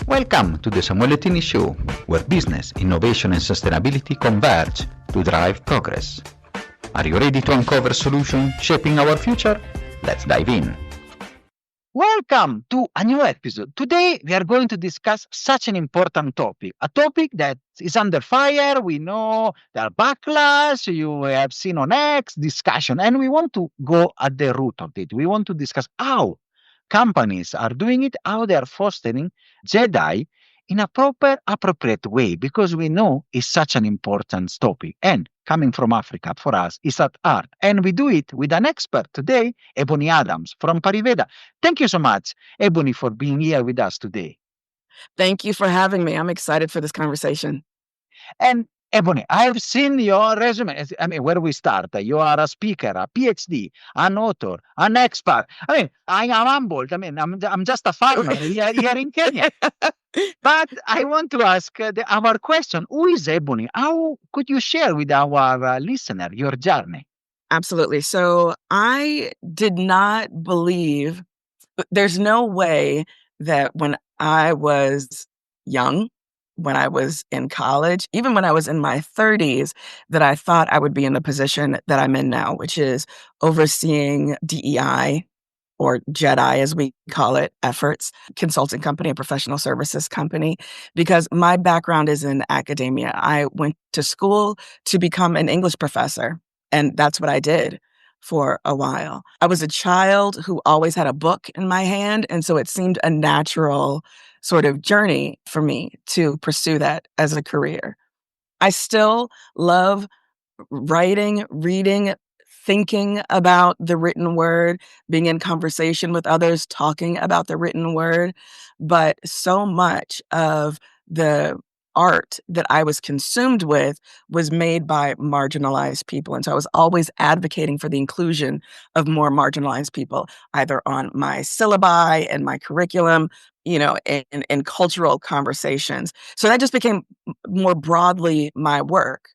Welcome to the Samuele Tini Show, where business, innovation and sustainability converge to drive progress. Are you ready to uncover solutions shaping our future? Let's dive in. Welcome to a new episode. Today we are going to discuss such an important topic, a topic that is under fire. We know there are backlash, you have seen on X discussion, and we want to go at the root of it. We want to discuss how companies are doing it, how they are fostering Jedi in a appropriate way, because we know it's such an important topic. And coming from Africa, for us, is at art. And we do it with an expert today, Ebony Adams from Pariveda. Thank you so much, Ebony, for being here with us today. Thank you for having me. I'm excited for this conversation. And Ebony, I've seen your resume. I mean, where we start, you are a speaker, a PhD, an author, an expert. I mean, I am humbled. I mean, I'm just a farmer here in Kenya. But I want to ask our question: who is Ebony? How could you share with our listener your journey? Absolutely. So I did not believe, there's no way that when I was young, when I was in college, even when I was in my 30s, that I thought I would be in the position that I'm in now, which is overseeing DEI, or JEDI as we call it, efforts, consulting company, a professional services company, because my background is in academia. I went to school to become an English professor, and that's what I did for a while. I was a child who always had a book in my hand, and so it seemed a natural sort of journey for me to pursue that as a career. I still love writing, reading, thinking about the written word, being in conversation with others, talking about the written word. But so much of the art that I was consumed with was made by marginalized people. And so I was always advocating for the inclusion of more marginalized people, either on my syllabi and my curriculum, in cultural conversations. So that just became more broadly my work.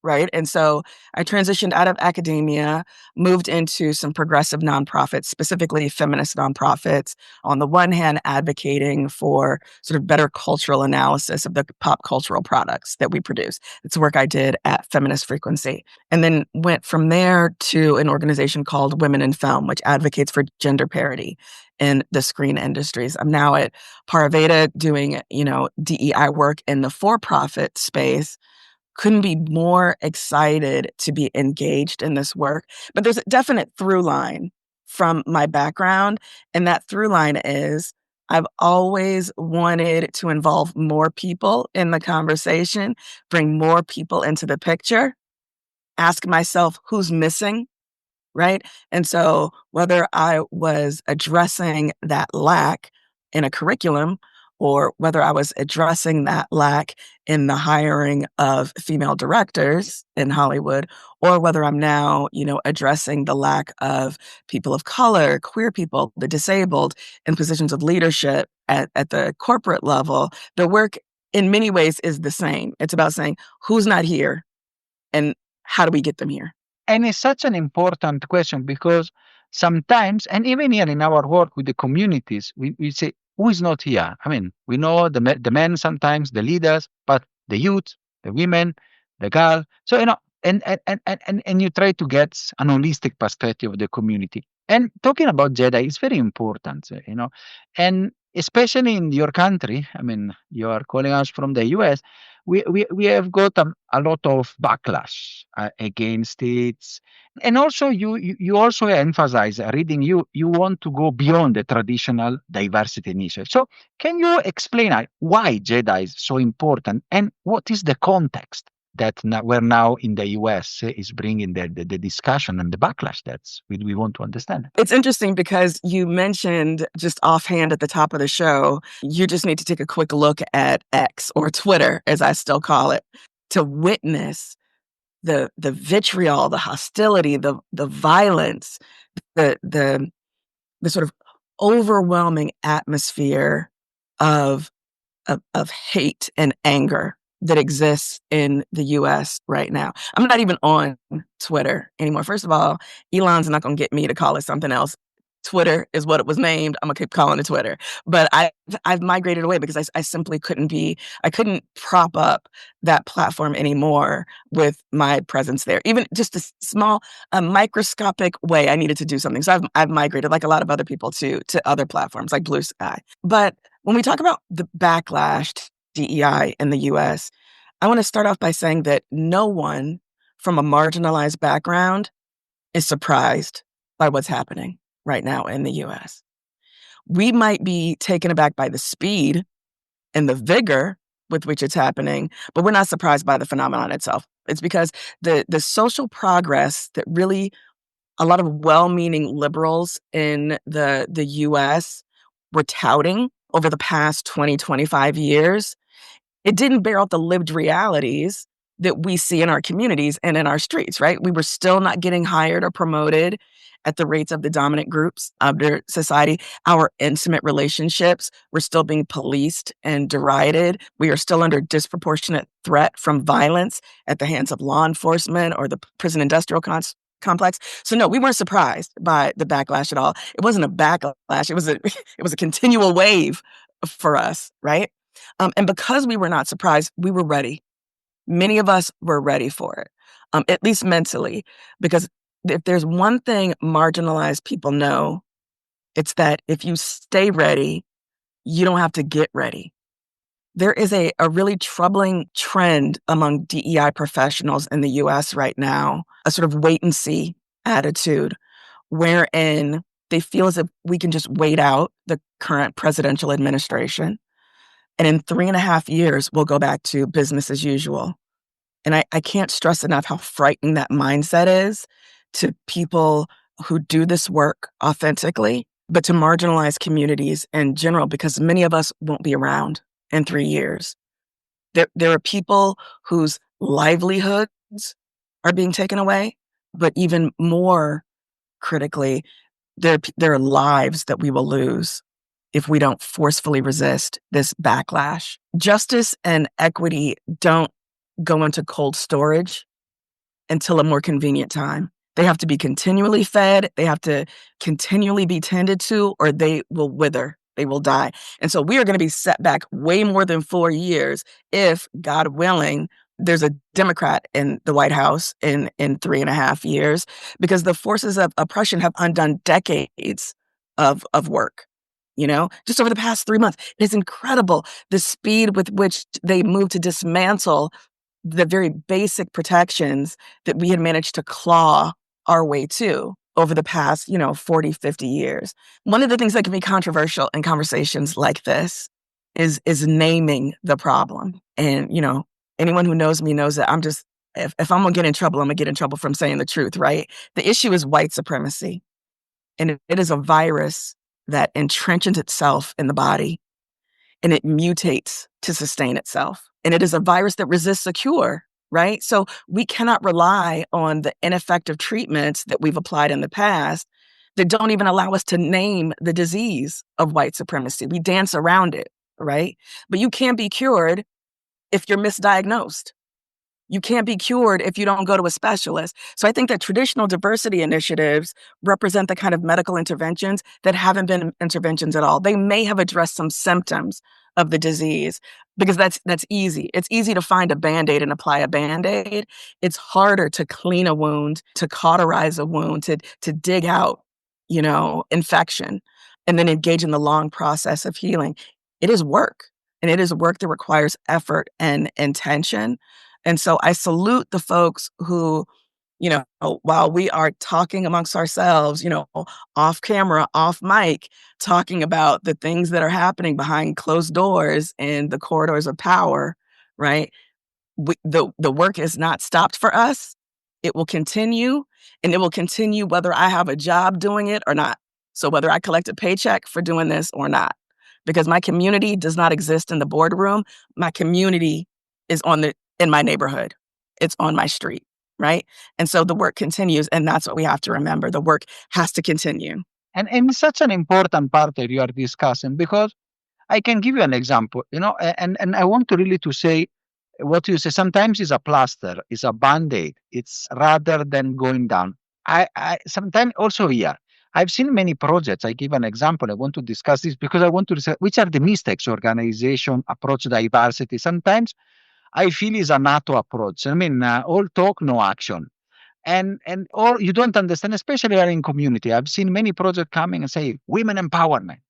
Right. And so I transitioned out of academia, moved into some progressive nonprofits, specifically feminist nonprofits, on the one hand, advocating for sort of better cultural analysis of the pop cultural products that we produce. It's work I did at Feminist Frequency. And then went from there to an organization called Women in Film, which advocates for gender parity in the screen industries. I'm now at Pariveda doing, DEI work in the for-profit space. Couldn't be more excited to be engaged in this work. But there's a definite through line from my background. And that through line is I've always wanted to involve more people in the conversation, bring more people into the picture, ask myself who's missing, right? And so whether I was addressing that lack in a curriculum, or whether I was addressing that lack in the hiring of female directors in Hollywood, or whether I'm now, addressing the lack of people of color, queer people, the disabled in positions of leadership at the corporate level, the work in many ways is the same. It's about saying who's not here and how do we get them here? And it's such an important question because sometimes, and even here in our work with the communities, we say, who is not here? I mean, we know the men sometimes, the leaders, but the youth, the women, the girl. So, and you try to get an holistic perspective of the community. And talking about Jedi is very important, and especially in your country. I mean, you are calling us from the US. We have got a lot of backlash against it, and also you also emphasize reading. You want to go beyond the traditional diversity initiative. So can you explain why Jedi is so important and what is the context that we're now in the US is bringing the discussion and the backlash that's we want to understand? It's interesting because you mentioned just offhand at the top of the show, you just need to take a quick look at X, or Twitter, as I still call it, to witness the vitriol, the hostility, the violence, the sort of overwhelming atmosphere of hate and anger that exists in the US right now. I'm not even on Twitter anymore. First of all, Elon's not going to get me to call it something else Twitter is what it was named. I'm gonna keep calling it Twitter. But I've migrated away because I simply I couldn't prop up that platform anymore with my presence there. Even just a small, a microscopic way I needed to do something. So I've migrated, like a lot of other people, to other platforms like Blue Sky. But when we talk about the backlash to DEI in the US, I want to start off by saying that no one from a marginalized background is surprised by what's happening right now in the US. We might be taken aback by the speed and the vigor with which it's happening, but we're not surprised by the phenomenon itself. It's because the social progress that really a lot of well-meaning liberals in the US were touting over the past 20, 25 years, it didn't bear out the lived realities that we see in our communities and in our streets, right? We were still not getting hired or promoted at the rates of the dominant groups of their society. Our intimate relationships were still being policed and derided. We are still under disproportionate threat from violence at the hands of law enforcement or the prison industrial complex. So no, we weren't surprised by the backlash at all. It wasn't a backlash. It was it was a continual wave for us, right? And because we were not surprised, we were ready. Many of us were ready for it, at least mentally, because if there's one thing marginalized people know, it's that if you stay ready, you don't have to get ready. There is a really troubling trend among DEI professionals in the US right now, a sort of wait and see attitude, wherein they feel as if we can just wait out the current presidential administration. And in 3.5 years, we'll go back to business as usual. And I can't stress enough how frightening that mindset is to people who do this work authentically, but to marginalized communities in general, because many of us won't be around in 3 years. There are people whose livelihoods are being taken away, but even more critically, there are lives that we will lose if we don't forcefully resist this backlash. Justice and equity don't go into cold storage until a more convenient time. They have to be continually fed, they have to continually be tended to, or they will wither, they will die. And so we are going to be set back way more than 4 years if, God willing, there's a Democrat in the White House in 3.5 years, because the forces of oppression have undone decades of work. You know, just over the past 3 months, it's incredible the speed with which they move to dismantle the very basic protections that we had managed to claw our way to over the past, 40, 50 years. One of the things that can be controversial in conversations like this is naming the problem. And, anyone who knows me knows that if I'm gonna get in trouble, I'm gonna get in trouble from saying the truth, right? The issue is white supremacy. And it is a virus that entrenches itself in the body and it mutates to sustain itself. And it is a virus that resists a cure, right? So we cannot rely on the ineffective treatments that we've applied in the past that don't even allow us to name the disease of white supremacy. We dance around it, right? But you can't be cured if you're misdiagnosed. You can't be cured if you don't go to a specialist. So I think that traditional diversity initiatives represent the kind of medical interventions that haven't been interventions at all. They may have addressed some symptoms of the disease because that's easy. It's easy to find a Band-Aid and apply a Band-Aid. It's harder to clean a wound, to cauterize a wound, to dig out, infection, and then engage in the long process of healing. It is work, and it is work that requires effort and intention. And so I salute the folks who, while we are talking amongst ourselves, off camera, off mic, talking about the things that are happening behind closed doors in the corridors of power, right? The work is not stopped for us. It will continue, and it will continue whether I have a job doing it or not. So whether I collect a paycheck for doing this or not, because my community does not exist in the boardroom. My community is in my neighborhood. It's on my street, right? And so the work continues, and that's what we have to remember. The work has to continue. And it's such an important part that you are discussing, because I can give you an example, and I want to really to say what you say. Sometimes it's a plaster, it's a Band-Aid. It's rather than going down. I sometimes also here, I've seen many projects. I give an example. I want to discuss this because I want to discuss which are the mistakes organization approach diversity. Sometimes I feel is a NATO approach. I mean, all talk, no action. And or you don't understand, especially in community. I've seen many projects coming and say women empowerment.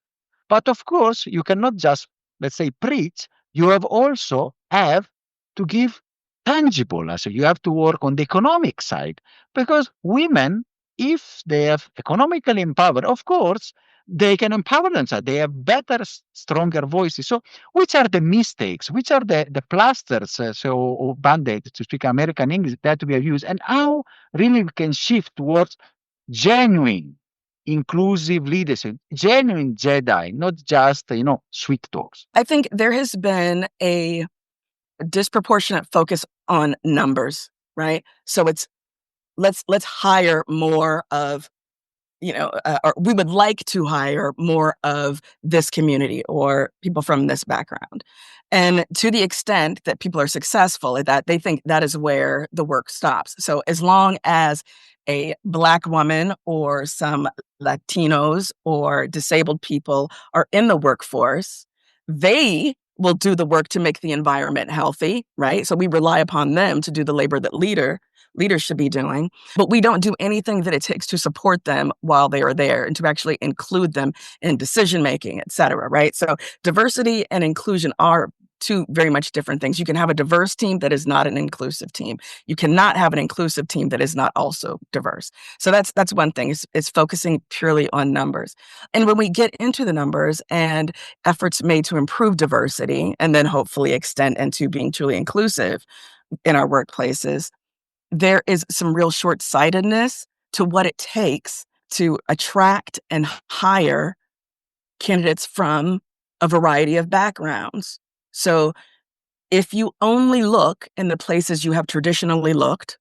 But of course, you cannot just, let's say, preach. You have also have to give tangible. So you have to work on the economic side because women, if they have economically empowered, of course, they can empower themselves. They have better, stronger voices. So, which are the mistakes? Which are the plasters, or band-aids, to speak American English, that we have used, and how really we can shift towards genuine inclusive leadership, genuine Jedi, not just, sweet talks. I think there has been a disproportionate focus on numbers, right? So it's let's hire more of, or we would like to hire more of this community or people from this background. And to the extent that people are successful at that, they think that is where the work stops. So as long as a Black woman or some Latinos or disabled people are in the workforce, they will do the work to make the environment healthy, right? So we rely upon them to do the labor that leaders should be doing, but we don't do anything that it takes to support them while they are there and to actually include them in decision making, et cetera, right? So diversity and inclusion are two very much different things. You can have a diverse team that is not an inclusive team. You cannot have an inclusive team that is not also diverse. So that's one thing, is focusing purely on numbers. And when we get into the numbers and efforts made to improve diversity and then hopefully extend into being truly inclusive in our workplaces, there is some real short-sightedness to what it takes to attract and hire candidates from a variety of backgrounds. So if you only look in the places you have traditionally looked,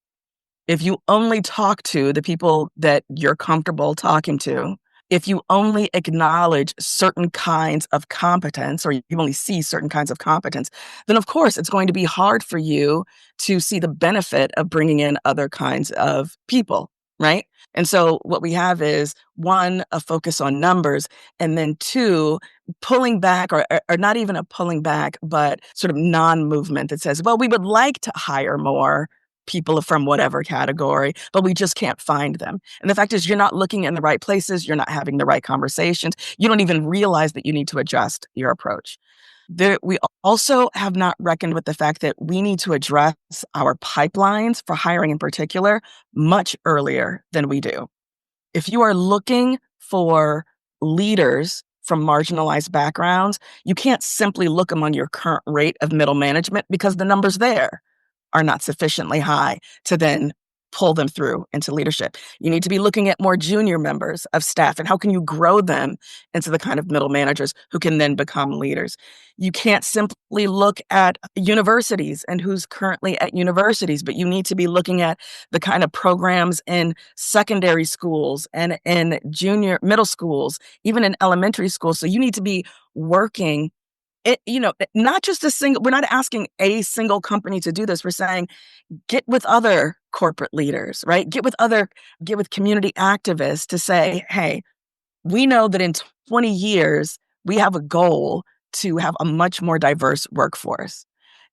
if you only talk to the people that you're comfortable talking to, if you only acknowledge certain kinds of competence, or you only see certain kinds of competence, then of course it's going to be hard for you to see the benefit of bringing in other kinds of people, right? And so what we have is, one, a focus on numbers, and then two, pulling back, or not even a pulling back, but sort of non-movement that says, well, we would like to hire more people from whatever category, but we just can't find them. And the fact is, you're not looking in the right places. You're not having the right conversations. You don't even realize that you need to adjust your approach. We also have not reckoned with the fact that we need to address our pipelines for hiring in particular much earlier than we do. If you are looking for leaders from marginalized backgrounds, you can't simply look among your current rate of middle management because the numbers there are not sufficiently high to then pull them through into leadership. You need to be looking at more junior members of staff and how can you grow them into the kind of middle managers who can then become leaders. You can't simply look at universities and who's currently at universities, but you need to be looking at the kind of programs in secondary schools and in middle schools, even in elementary schools. So you need to be working not just we're not asking a single company to do this. We're saying, get with other corporate leaders, right? Get with community activists to say, hey, we know that in 20 years, we have a goal to have a much more diverse workforce.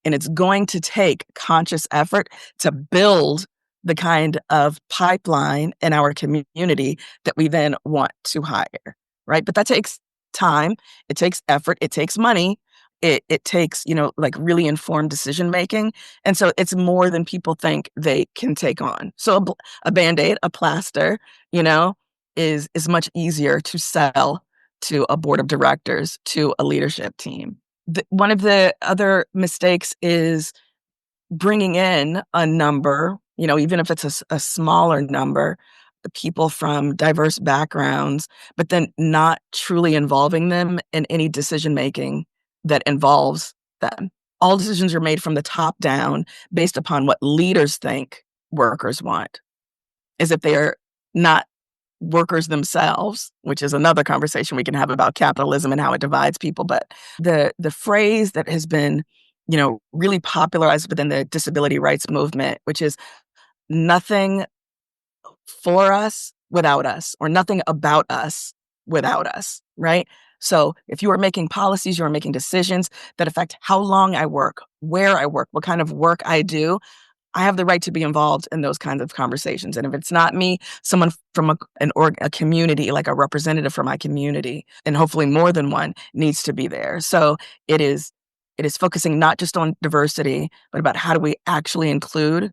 And it's going to take conscious effort to build the kind of pipeline in our community that we then want to hire, right? But that takes time, it takes effort, it takes money, it takes, really informed decision making. And so it's more than people think they can take on. So a Band-Aid, a plaster, is much easier to sell to a board of directors, to a leadership team. One of the other mistakes is bringing in a number, even if it's a smaller number, the people from diverse backgrounds, but then not truly involving them in any decision making that involves them. All decisions are made from the top down based upon what leaders think workers want, as if they are not workers themselves, which is another conversation we can have about capitalism and how it divides people. But the phrase that has been, really popularized within the disability rights movement, which is nothing for us, without us, or nothing about us without us, right? So if you are making policies, you are making decisions that affect how long I work, where I work, what kind of work I do, I have the right to be involved in those kinds of conversations. And if it's not me, someone from a community, like a representative from my community, and hopefully more than one, needs to be there. So it is focusing not just on diversity, but about how do we actually include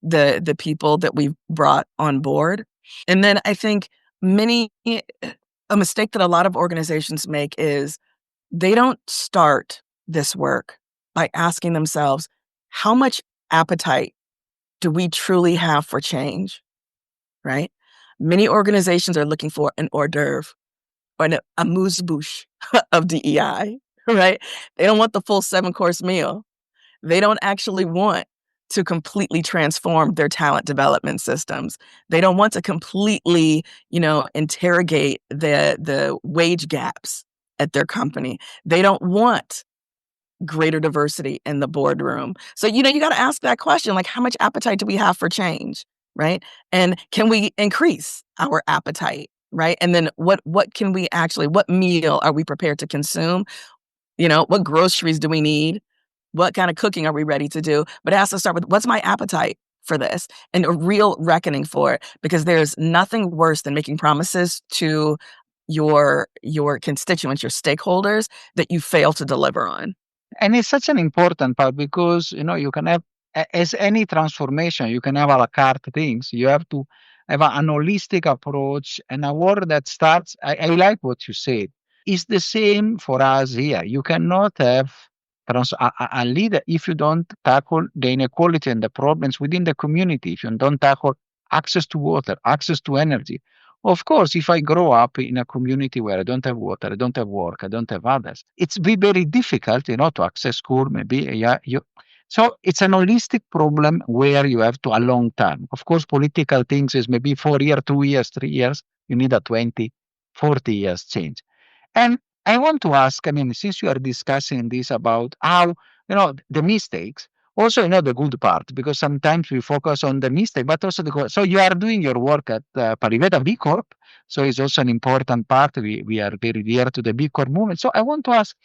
the people that we've brought on board. And then I think a mistake that a lot of organizations make is they don't start this work by asking themselves, how much appetite do we truly have for change, right? Many organizations are looking for an hors d'oeuvre or an amuse-bouche of DEI, right? They don't want the full 7-course meal. They don't actually want to completely transform their talent development systems. They don't want to completely, interrogate the wage gaps at their company. They don't want greater diversity in the boardroom. So, you got to ask that question, like, how much appetite do we have for change, right? And can we increase our appetite, right? And then what meal are we prepared to consume? What groceries do we need? What kind of cooking are we ready to do? But it has to start with, what's my appetite for this? And a real reckoning for it, because there's nothing worse than making promises to your constituents, your stakeholders, that you fail to deliver on. And it's such an important part because, you can have, as any transformation, you can have a la carte things. You have to have an holistic approach, and a word that starts, I like what you said. It's the same for us here. You cannot have a leader if you don't tackle the inequality and the problems within the community, if you don't tackle access to water, access to energy. Of course, if I grow up in a community where I don't have water, I don't have work, I don't have others, it's very difficult, to access school, maybe. So it's an holistic problem where you have to a long time. Of course, political things is maybe 4 years, 2 years, 3 years. You need a 20, 40 years change. And I want to ask, since you are discussing this about how, the mistakes, also, the good part, because sometimes we focus on the mistake, but also the good. So you are doing your work at Pariveda B Corp. So it's also an important part. We are very dear to the B Corp movement. So I want to ask,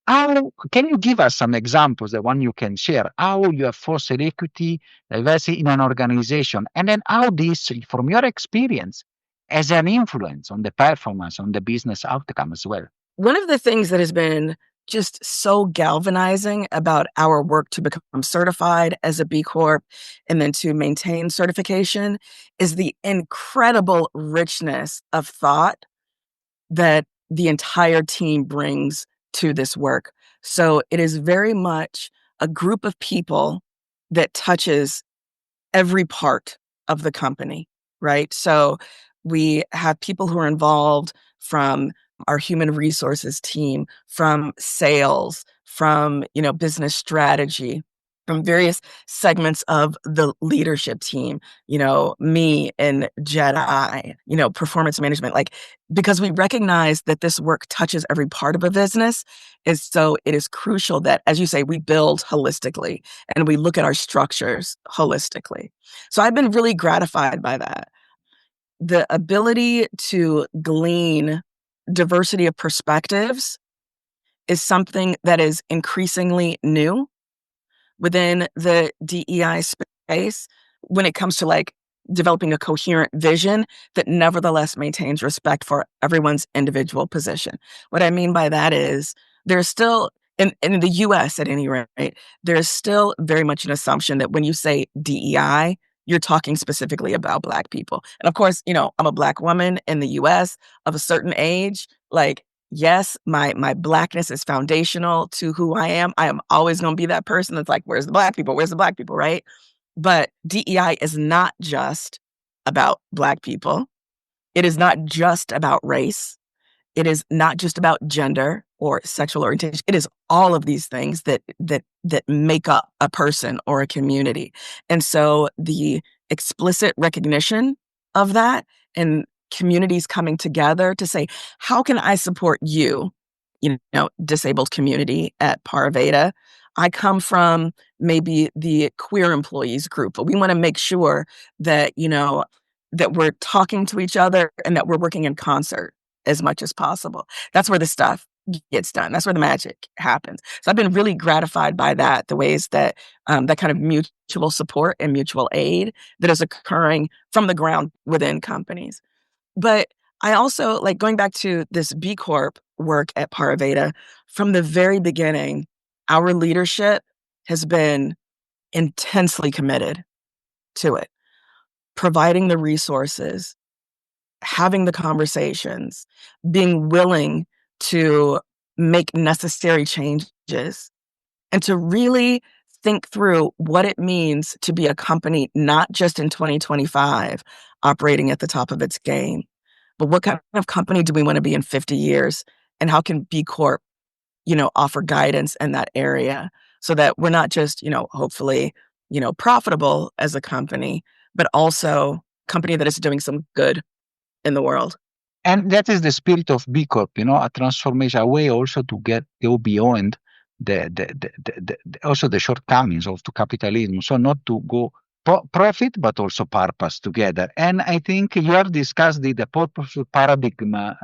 how can you give us some examples, the one you can share, how you have fostered equity, diversity in an organization, and then how this, from your experience, has an influence on the performance, on the business outcome as well? One of the things that has been just so galvanizing about our work to become certified as a B Corp and then to maintain certification is the incredible richness of thought that the entire team brings to this work. So it is very much a group of people that touches every part of the company, right? So we have people who are involved from our human resources team, from sales, from, business strategy, from various segments of the leadership team, me and Jedi, performance management, because we recognize that this work touches every part of a business. So it is crucial that, as you say, we build holistically and we look at our structures holistically. So I've been really gratified by that. The ability to glean diversity of perspectives is something that is increasingly new within the DEI space when it comes to developing a coherent vision that nevertheless maintains respect for everyone's individual position. What I mean by that is there's still, in the US at any rate, there's still very much an assumption that when you say DEI, you're talking specifically about Black people. And of course, I'm a Black woman in the US of a certain age. Yes, my Blackness is foundational to who I am. I am always going to be that person that's like, where's the Black people? Where's the Black people, right? But DEI is not just about Black people. It is not just about race. It is not just about gender or sexual orientation. It is all of these things that make up a person or a community. And so the explicit recognition of that and communities coming together to say, how can I support you, disabled community at Pariveda? I come from maybe the queer employees group, but we want to make sure that, that we're talking to each other and that we're working in concert as much as possible. That's where the stuff gets done. That's where the magic happens. So I've been really gratified by that, the ways that that kind of mutual support and mutual aid that is occurring from the ground within companies. But I also, like, going back to this B Corp work at Pariveda, from the very beginning, our leadership has been intensely committed to it, providing the resources, having the conversations, being willing to make necessary changes, and to really think through what it means to be a company not just in 2025 operating at the top of its game, but what kind of company do we want to be in 50 years? And how can B Corp, offer guidance in that area so that we're not just, hopefully, profitable as a company, but also a company that is doing some good in the world. And that is the spirit of B Corp, a transformation, a way also to go beyond also the shortcomings of the capitalism. So not to go profit, but also purpose together. And I think you have discussed the purposeful paradigm,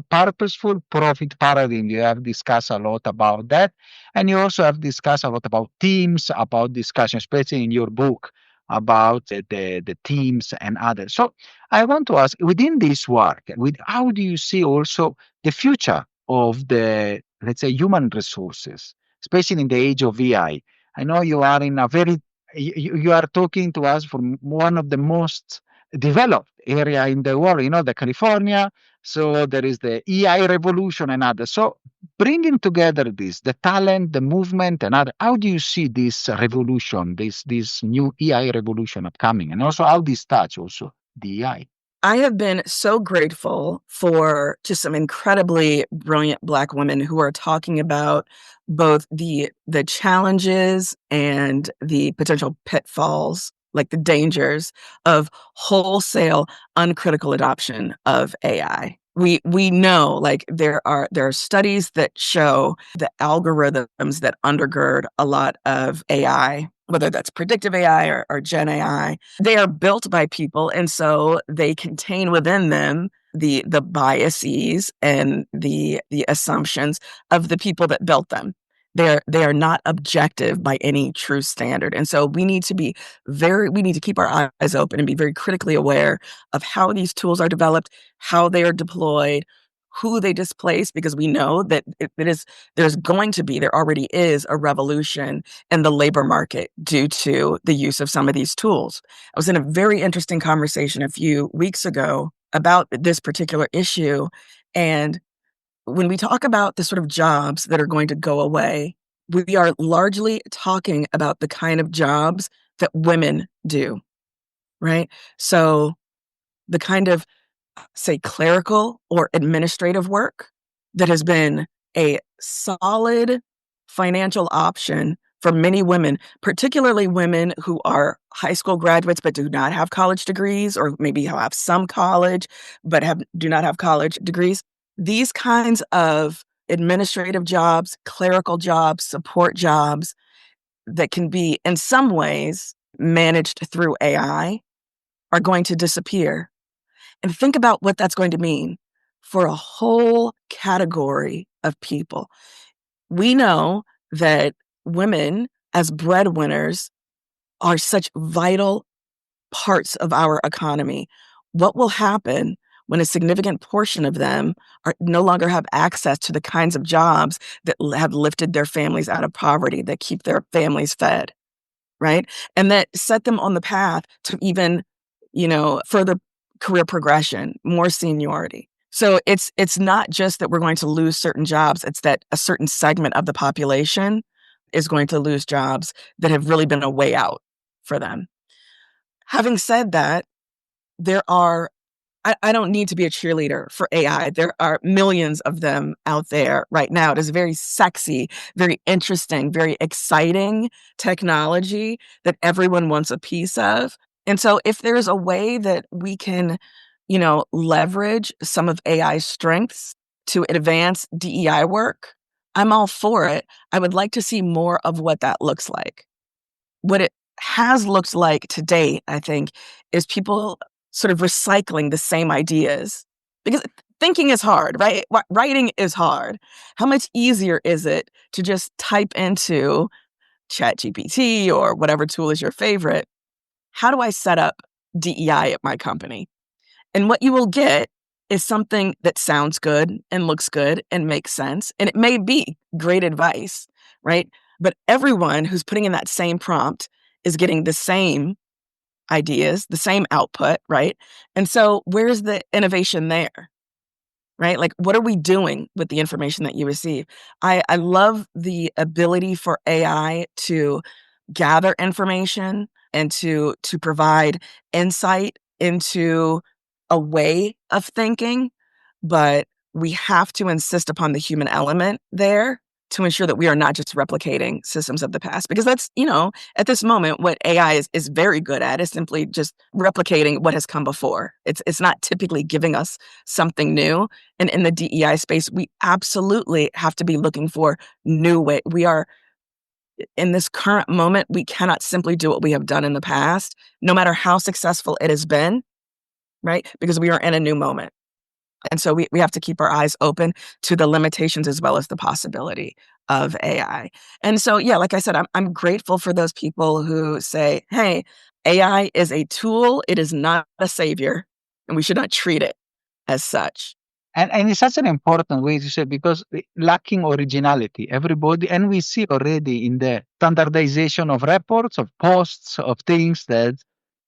purposeful profit paradigm. You have discussed a lot about that. And you also have discussed a lot about teams, about discussion, especially in your book, about the teams and others. So I want to ask, within this work, how do you see also the future of the, let's say, human resources, especially in the age of AI? I know you are in a very, you are talking to us from one of the most developed area in the world, the California. So there is the AI revolution and others. So bringing together this, the talent, the movement, and other, how do you see this revolution, this new AI revolution upcoming, and also how this touch also the AI? I have been so grateful for just some incredibly brilliant Black women who are talking about both the challenges and the potential pitfalls, like the dangers of wholesale uncritical adoption of AI. We know, like, there are studies that show the algorithms that undergird a lot of AI, whether that's predictive AI or Gen AI, they are built by people, and so they contain within them the biases and the assumptions of the people that built them. They are not objective by any true standard, and so we need to keep our eyes open and be very critically aware of how these tools are developed, how they are deployed, who they displace, because we know that there already is a revolution in the labor market due to the use of some of these tools. I was in a very interesting conversation a few weeks ago about this particular issue. And when we talk about the sort of jobs that are going to go away, we are largely talking about the kind of jobs that women do, right? So the kind of, say, clerical or administrative work that has been a solid financial option for many women, particularly women who are high school graduates but do not have college degrees, or maybe have some college but do not have college degrees. These kinds of administrative jobs, clerical jobs, support jobs that can be in some ways managed through AI are going to disappear. And think about what that's going to mean for a whole category of people. We know that women, as breadwinners, are such vital parts of our economy. What will happen when a significant portion of them no longer have access to the kinds of jobs that have lifted their families out of poverty, that keep their families fed, right? And that set them on the path to even, further career progression, more seniority. So it's not just that we're going to lose certain jobs, it's that a certain segment of the population is going to lose jobs that have really been a way out for them. Having said that, I don't need to be a cheerleader for AI. There are millions of them out there right now. It is very sexy, very interesting, very exciting technology that everyone wants a piece of. And so if there's a way that we can, leverage some of AI's strengths to advance DEI work, I'm all for it. I would like to see more of what that looks like. What it has looked like to date, I think, is people sort of recycling the same ideas? Because thinking is hard, right? Writing is hard. How much easier is it to just type into ChatGPT or whatever tool is your favorite? How do I set up DEI at my company? And what you will get is something that sounds good and looks good and makes sense. And it may be great advice, right? But everyone who's putting in that same prompt is getting the same ideas, the same output, right? And so where's the innovation there? Right? Like, what are we doing with the information that you receive? I love the ability for AI to gather information and to provide insight into a way of thinking, but we have to insist upon the human element there to ensure that we are not just replicating systems of the past. Because that's, at this moment, what AI is very good at is simply just replicating what has come before. It's not typically giving us something new. And in the DEI space, we absolutely have to be looking for new way. We are in this current moment, we cannot simply do what we have done in the past, no matter how successful it has been, right? Because we are in a new moment. And so we have to keep our eyes open to the limitations as well as the possibility of AI. And so, yeah, like I said, I'm grateful for those people who say, hey, AI is a tool. It is not a savior, and we should not treat it as such. And it's such an important way to say, because lacking originality, everybody, and we see already in the standardization of reports, of posts, of things, that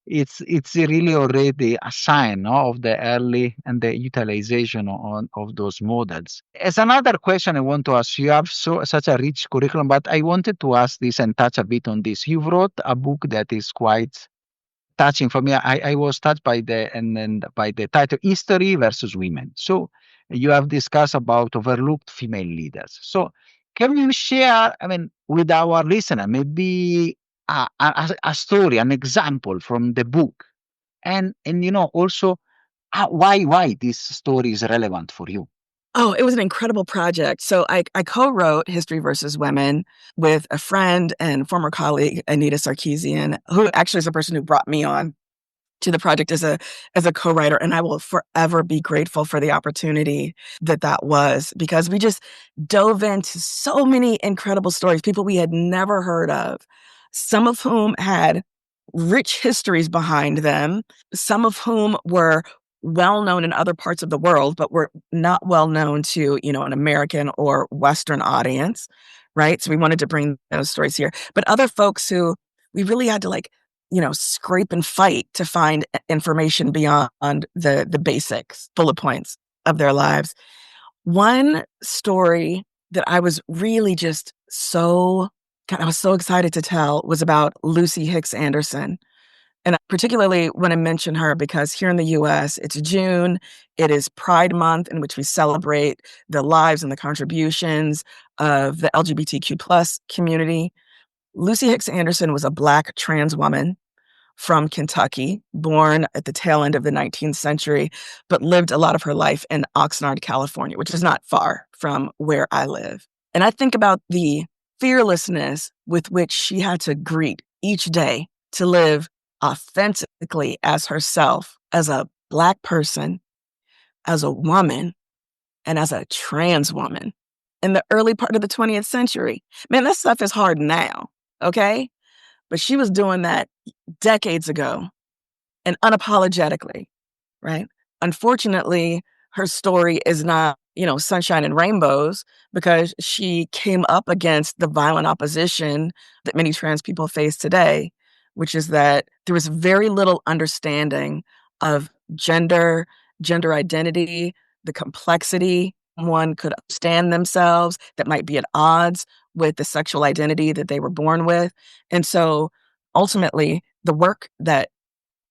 it's really already a sign, no, of the early and the utilization of those models. As another question I want to ask, you have such a rich curriculum, but I wanted to ask this and touch a bit on this. You wrote a book that is quite touching for me. I was touched by by the title, History versus Women. So you have discussed about overlooked female leaders. So can you share, with our listener, maybe a story, an example from the book, and also why this story is relevant for you? Oh, it was an incredible project. So I co-wrote History versus Women with a friend and former colleague, Anita Sarkeesian, who actually is the person who brought me on to the project as a co-writer. And I will forever be grateful for the opportunity that was, because we just dove into so many incredible stories, people we had never heard of, some of whom had rich histories behind them, some of whom were well known in other parts of the world, but were not well known to, an American or Western audience, right? So we wanted to bring those stories here. But other folks who we really had to scrape and fight to find information beyond the basics, bullet points of their lives. One story that I was really just I was so excited to tell was about Lucy Hicks Anderson. And particularly when I mention her, because here in the US, it's June, it is Pride Month, in which we celebrate the lives and the contributions of the LGBTQ plus community. Lucy Hicks Anderson was a Black trans woman from Kentucky, born at the tail end of the 19th century, but lived a lot of her life in Oxnard, California, which is not far from where I live. And I think about the fearlessness with which she had to greet each day to live authentically as herself, as a Black person, as a woman, and as a trans woman in the early part of the 20th century. Man, that stuff is hard now, okay? But she was doing that decades ago and unapologetically, right? Unfortunately, her story is not, sunshine and rainbows, because she came up against the violent opposition that many trans people face today, which is that there was very little understanding of gender identity, the complexity one could understand themselves that might be at odds with the sexual identity that they were born with. And so ultimately, the work that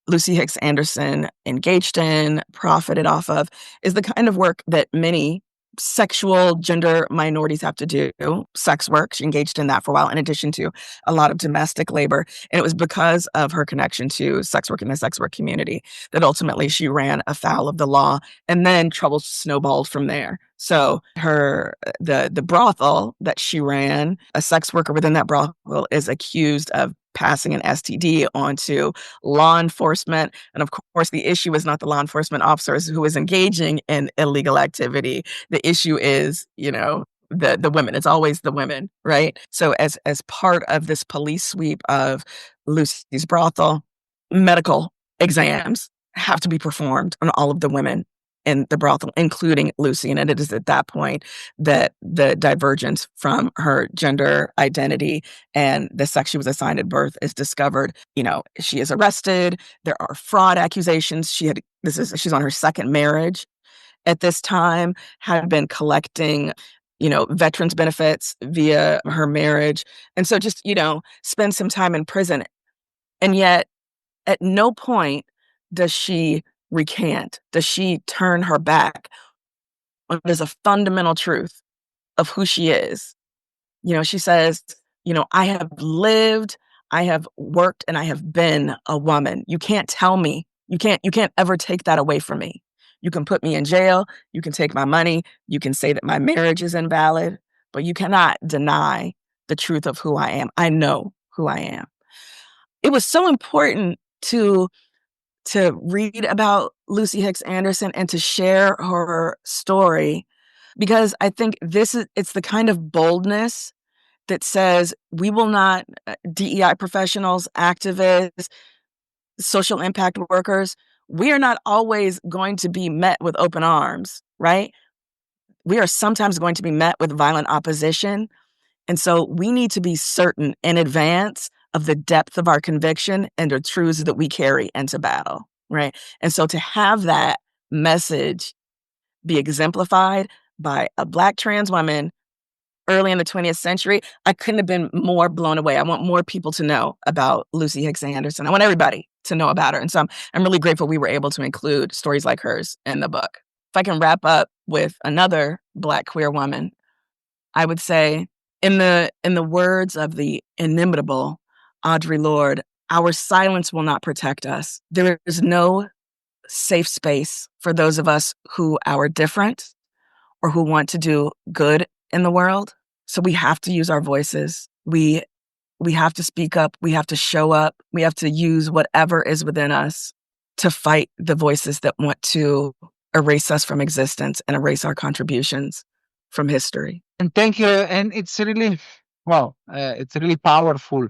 Lucy Hicks Anderson engaged in, profited off of, is the kind of work that many sexual gender minorities have to do, sex work. She engaged in that for a while, in addition to a lot of domestic labor. And it was because of her connection to sex work and the sex work community that ultimately she ran afoul of the law, and then trouble snowballed from there. So the brothel that she ran, a sex worker within that brothel is accused of passing an STD onto law enforcement. And of course, the issue is not the law enforcement officers who is engaging in illegal activity. The issue is, the women. It's always the women, right? So as part of this police sweep of Lucy's brothel, medical exams have to be performed on all of the women in the brothel, including Lucy. And it is at that point that the divergence from her gender identity and the sex she was assigned at birth is discovered. She is arrested. There are fraud accusations. She's on her second marriage at this time, had been collecting, veterans benefits via her marriage. And so just, spend some time in prison. And yet at no point does she recant, does she turn her back on what is a fundamental truth of who she is. She says, I have lived, I have worked, and I have been a woman. You can't tell me, you can't ever take that away from me. You can put me in jail, you can take my money, you can say that my marriage is invalid, but you cannot deny the truth of who I am. I know who I am. It was so important to read about Lucy Hicks Anderson and to share her story, because I think it's the kind of boldness that says we will not, DEI professionals, activists, social impact workers, we are not always going to be met with open arms, right? We are sometimes going to be met with violent opposition. And so we need to be certain in advance of the depth of our conviction and the truths that we carry into battle, right? And so to have that message be exemplified by a Black trans woman early in the 20th century, I couldn't have been more blown away. I want more people to know about Lucy Hicks Anderson. I want everybody to know about her. And so I'm really grateful we were able to include stories like hers in the book. If I can wrap up with another Black queer woman, I would say, in the words of the inimitable Audre Lorde, our silence will not protect us. There is no safe space for those of us who are different or who want to do good in the world. So we have to use our voices. We have to speak up. We have to show up. We have to use whatever is within us to fight the voices that want to erase us from existence and erase our contributions from history. And thank you. And it's really, it's really powerful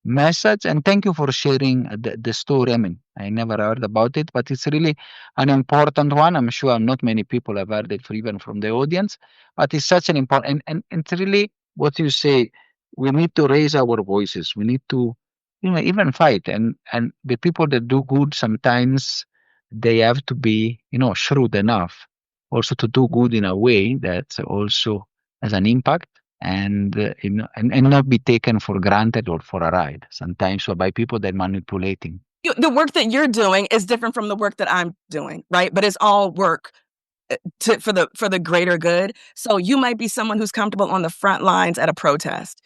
message. And thank you for sharing the story. I mean, I never heard about it, but it's really an important one. I'm sure not many people have heard it, even from the audience, but it's such an important, and it's really what you say. We need to raise our voices. We need to, even fight. And the people that do good, sometimes they have to be, shrewd enough also to do good in a way that also has an impact, and and not be taken for granted or for a ride sometimes, or by people that manipulating. The work that you're doing is different from the work that I'm doing, right? But it's all work for the greater good. So you might be someone who's comfortable on the front lines at a protest.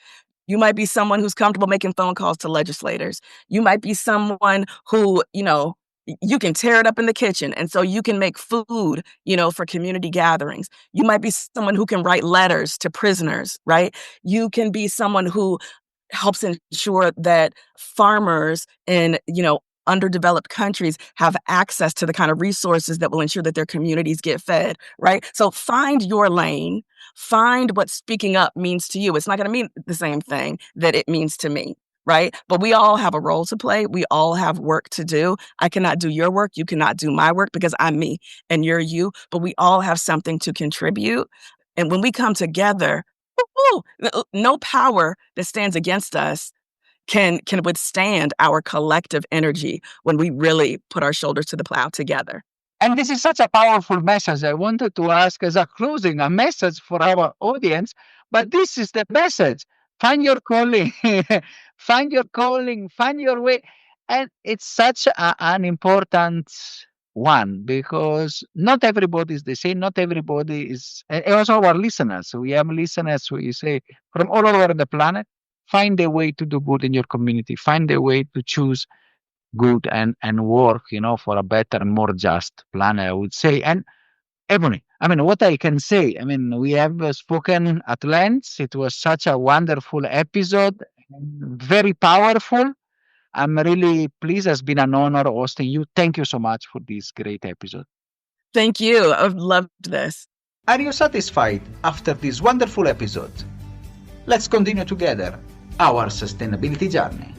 You might be someone who's comfortable making phone calls to legislators. You might be someone who, you can tear it up in the kitchen. And so you can make food, for community gatherings. You might be someone who can write letters to prisoners, right? You can be someone who helps ensure that farmers in, underdeveloped countries have access to the kind of resources that will ensure that their communities get fed, right? So find your lane, find what speaking up means to you. It's not going to mean the same thing that it means to me, right? But we all have a role to play. We all have work to do. I cannot do your work. You cannot do my work because I'm me and you're you, but we all have something to contribute. And when we come together, no power that stands against us can withstand our collective energy when we really put our shoulders to the plow together. And this is such a powerful message. I wanted to ask as a closing, a message for our audience, but this is the message. Find your calling, find your calling, find your way. And it's such an important one, because not everybody is the same. Not everybody is, and also our listeners. So we have listeners who you say from all over the planet. Find a way to do good in your community. Find a way to choose good and work, for a better, more just planet, I would say. And Ebony, I mean, what I can say, I mean, we have spoken at length. It was such a wonderful episode, very powerful. I'm really pleased. It's been an honor hosting you. Thank you so much for this great episode. Thank you. I've loved this. Are you satisfied after this wonderful episode? Let's continue together our sustainability journey.